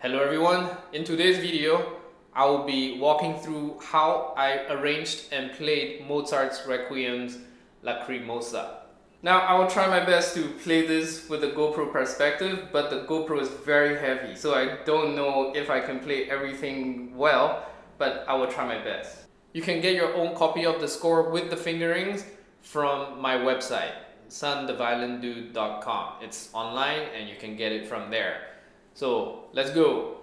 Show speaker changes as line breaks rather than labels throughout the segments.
Hello everyone, in today's video I will be walking through how I arranged and played Mozart's Requiem's Lacrimosa. Now I will try my best to play this with the GoPro perspective, but the GoPro is very heavy, so I don't know if I can play everything well, but I will try my best. You can get your own copy of the score with the fingerings from my website, sontheviolindude.com. It's online and you can get it from there. So let's go.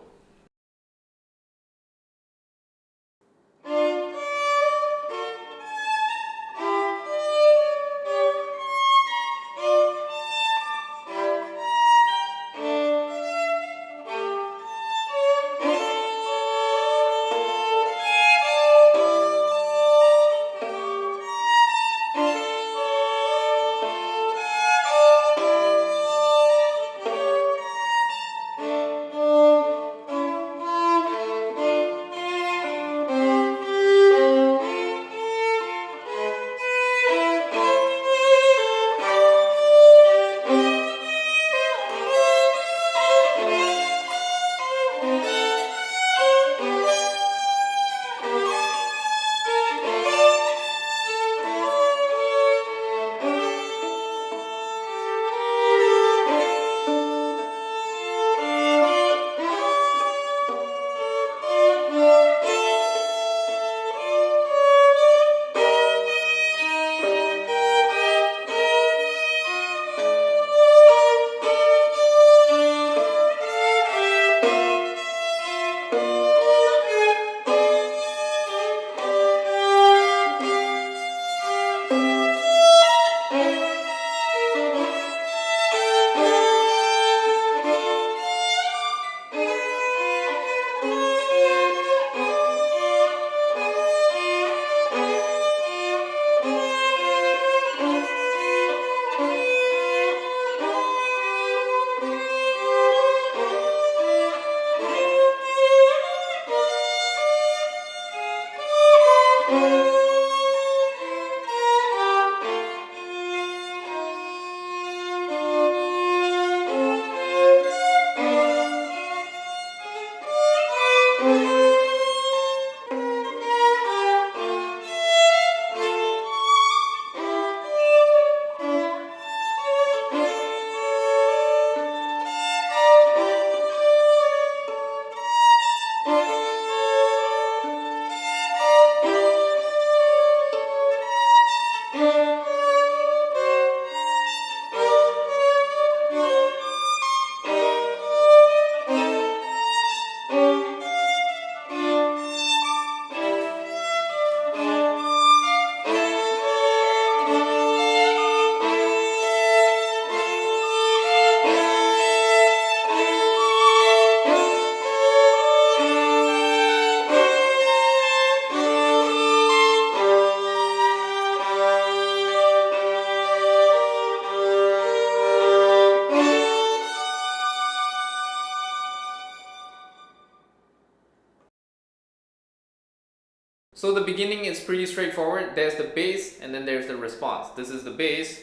So the beginning is pretty straightforward. There's the bass and then there's the response. This is the bass.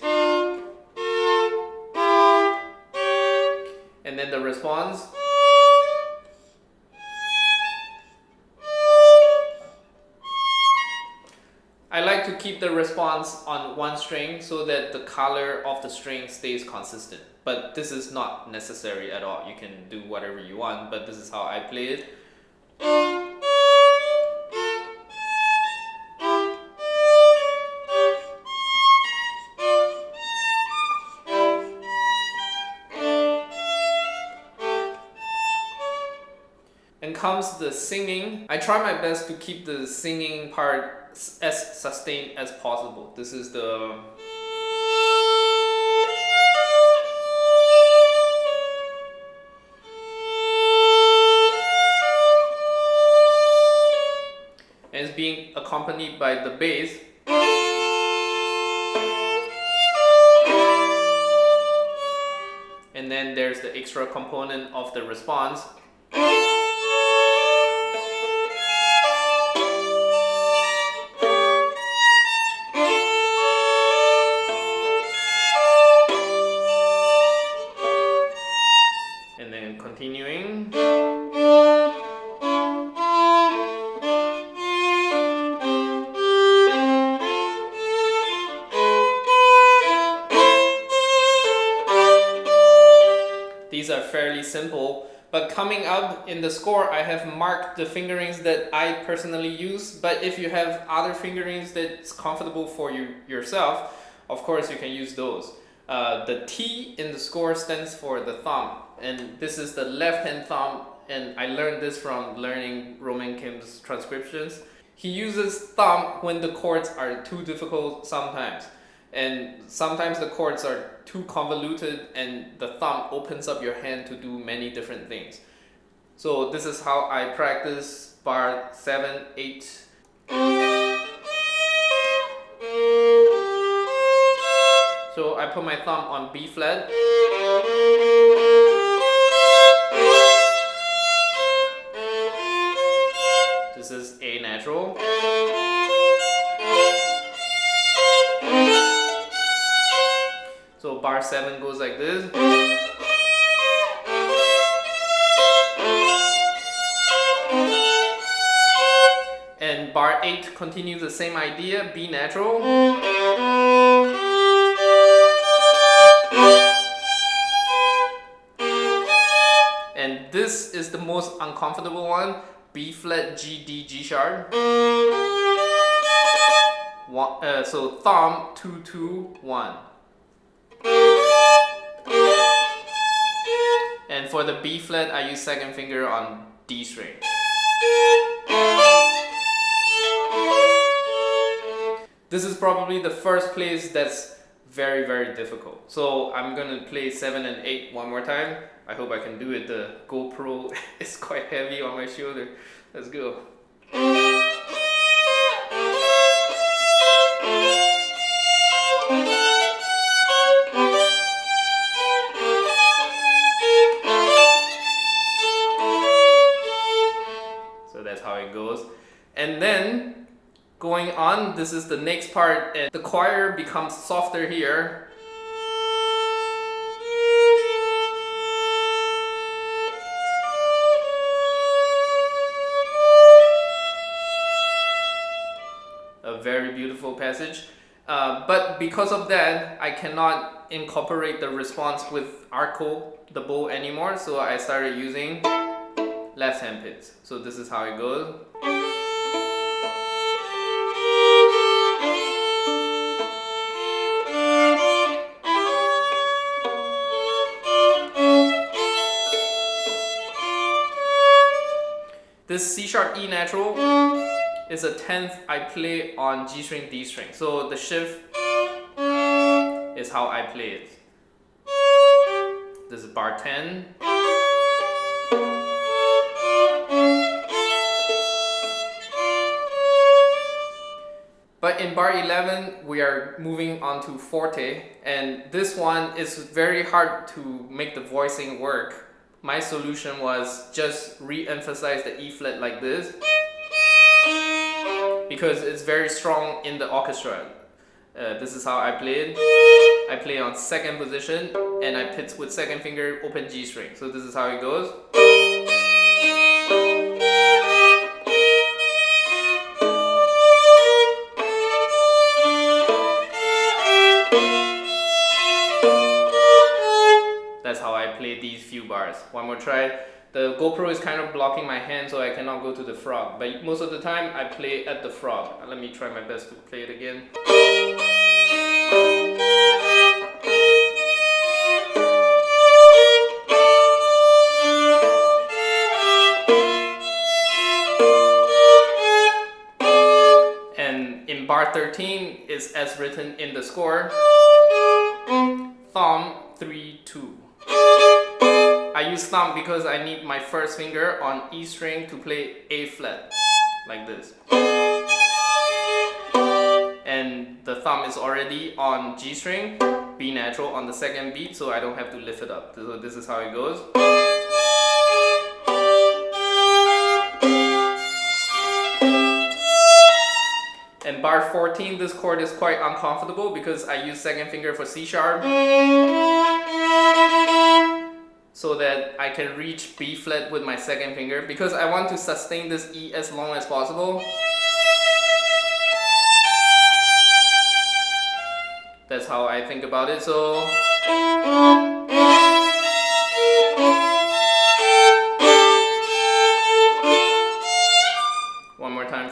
And then the response. I like to keep the response on one string so that the color of the string stays consistent. But this is not necessary at all. You can do whatever you want, but this is how I play it. And comes the singing. I try my best to keep the singing part as sustained as possible. This is the... and it's being accompanied by the bass. And then there's the extra component of the response. And then continuing. simple. But coming up in the score, I have marked the fingerings that I personally use. But if you have other fingerings that's comfortable for you yourself, of course you can use those. The T in the score stands for the thumb, and this is the left hand thumb, and I learned this from learning Roman Kim's transcriptions. He uses thumb when the chords are too difficult sometimes, and sometimes the chords are too convoluted and the thumb opens up your hand to do many different things. So this is how I practice bar 7, 8. So I put my thumb on B flat. This is A natural. So bar 7 goes like this. And bar 8 continues the same idea, B natural. And this is the most uncomfortable one, B flat, G, D, G sharp. So thumb, 2, 2, 1. And for the B flat, I use second finger on D string. This is probably the first place that's very, very difficult. So I'm gonna play 7 and 8 one more time. I hope I can do it. The GoPro is quite heavy on my shoulder. Let's go. So that's how it goes. And then going on, this is the next part, and the choir becomes softer here. A very beautiful passage. But because of that, I cannot incorporate the response with arco, the bow anymore, so I started using left hand picks. So this is how it goes. This C sharp E natural is a 10th I play on G string, D string. So the shift is how I play it. This is bar 10. But in bar 11, we are moving on to forte, and this one is very hard to make the voicing work. My solution was just re-emphasize the E flat like this, because it's very strong in the orchestra. This is how I play it. I play on second position and I pitch with second finger open G string. So this is how it goes. That's how I play these few bars. One more try. The GoPro is kind of blocking my hand, so I cannot go to the frog. But most of the time, I play at the frog. Let me try my best to play it again. And in bar 13, is as written in the score. Thumb, 3, 2. I use thumb because I need my first finger on E string to play A flat, like this. And the thumb is already on G string, B natural on the second beat, so I don't have to lift it up. So this is how it goes. And bar 14, this chord is quite uncomfortable because I use second finger for C sharp, so that I can reach B flat with my second finger, because I want to sustain this E as long as possible. That's how I think about it. So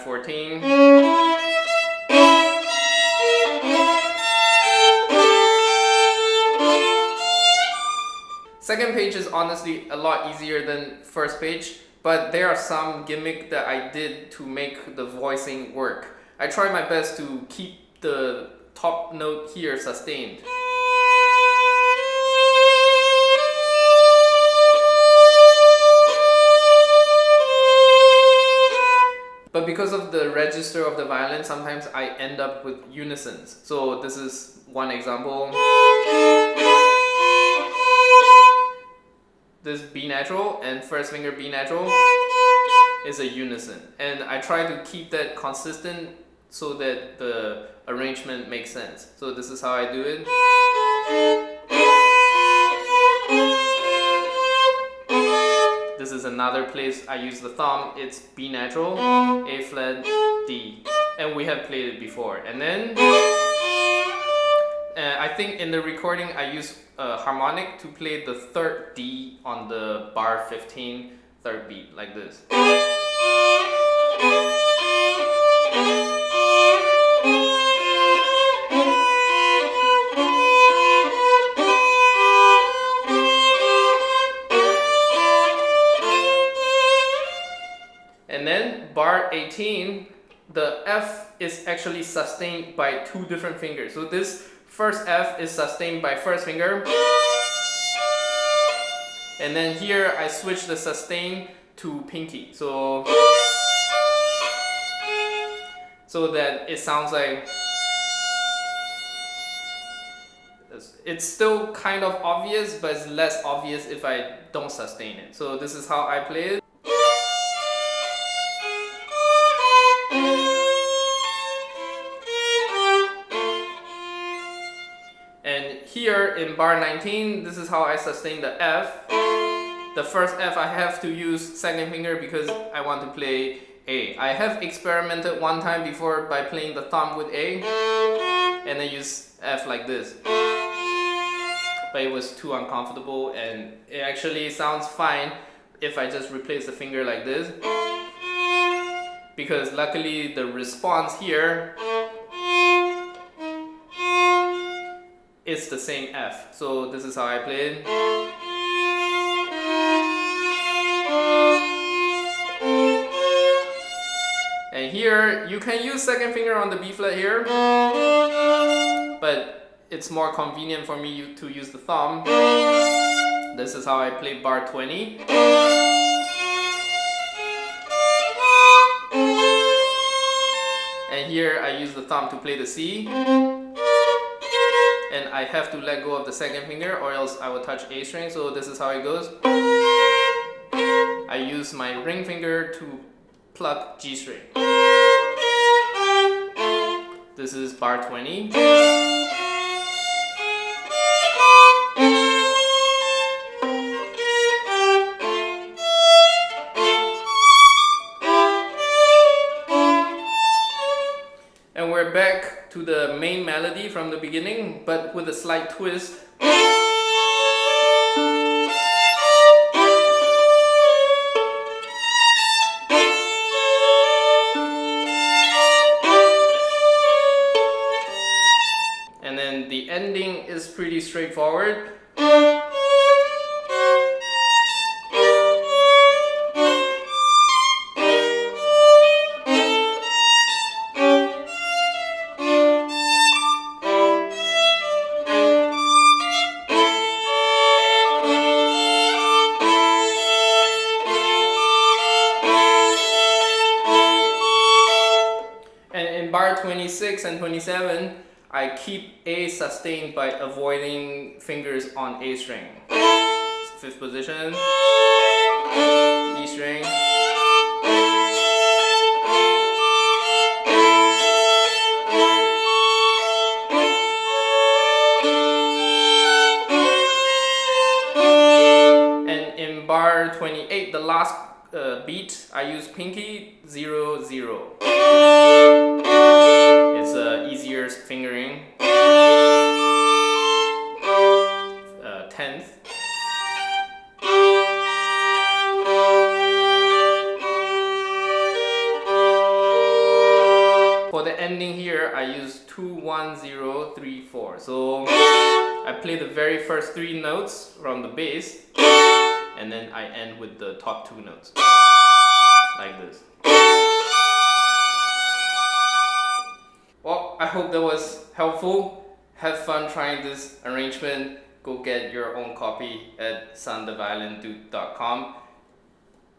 14. Second page is honestly a lot easier than first page, but there are some gimmick that I did to make the voicing work. I tried my best to keep the top note here sustained. But because of the register of the violin, sometimes I end up with unisons. So this is one example. This B natural and first finger B natural is a unison. And I try to keep that consistent so that the arrangement makes sense. So this is how I do it. This is another place I use the thumb. It's B natural, A flat, D. And we have played it before. And then I think in the recording I use a harmonic to play the third D on the bar 15, third beat, like this. And then bar 18, the F is actually sustained by two different fingers. So this first F is sustained by first finger. And then here I switch the sustain to pinky. So that it sounds like, it's still kind of obvious, but it's less obvious if I don't sustain it. So this is how I play it. And here in bar 19, this is how I sustain the F. The first F I have to use second finger because I want to play A. I have experimented one time before by playing the thumb with A and then use F like this. But it was too uncomfortable and it actually sounds fine if I just replace the finger like this. Because luckily the response here is the same F. So this is how I play it. And here you can use second finger on the B flat here, but it's more convenient for me to use the thumb. This is how I play bar 20. And here I use the thumb to play the C. And I have to let go of the second finger or else I will touch A string. So this is how it goes. I use my ring finger to pluck G string. This is bar 20. And we're back to the main melody from the beginning, but with a slight twist. And then the ending is pretty straightforward. In bar 26 and 27, I keep A sustained by avoiding fingers on A string. Fifth position, E string. And in bar 28, the last beat, I use pinky 0 0. It's easier fingering. 10th. 2, 1, 0, 3, 4. So I play the very first 3 notes from the bass, and then I end with the top 2 notes, like this. Well, I hope that was helpful. Have fun trying this arrangement. Go get your own copy at sandeviolin.com.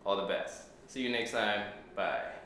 All the best. See you next time. Bye.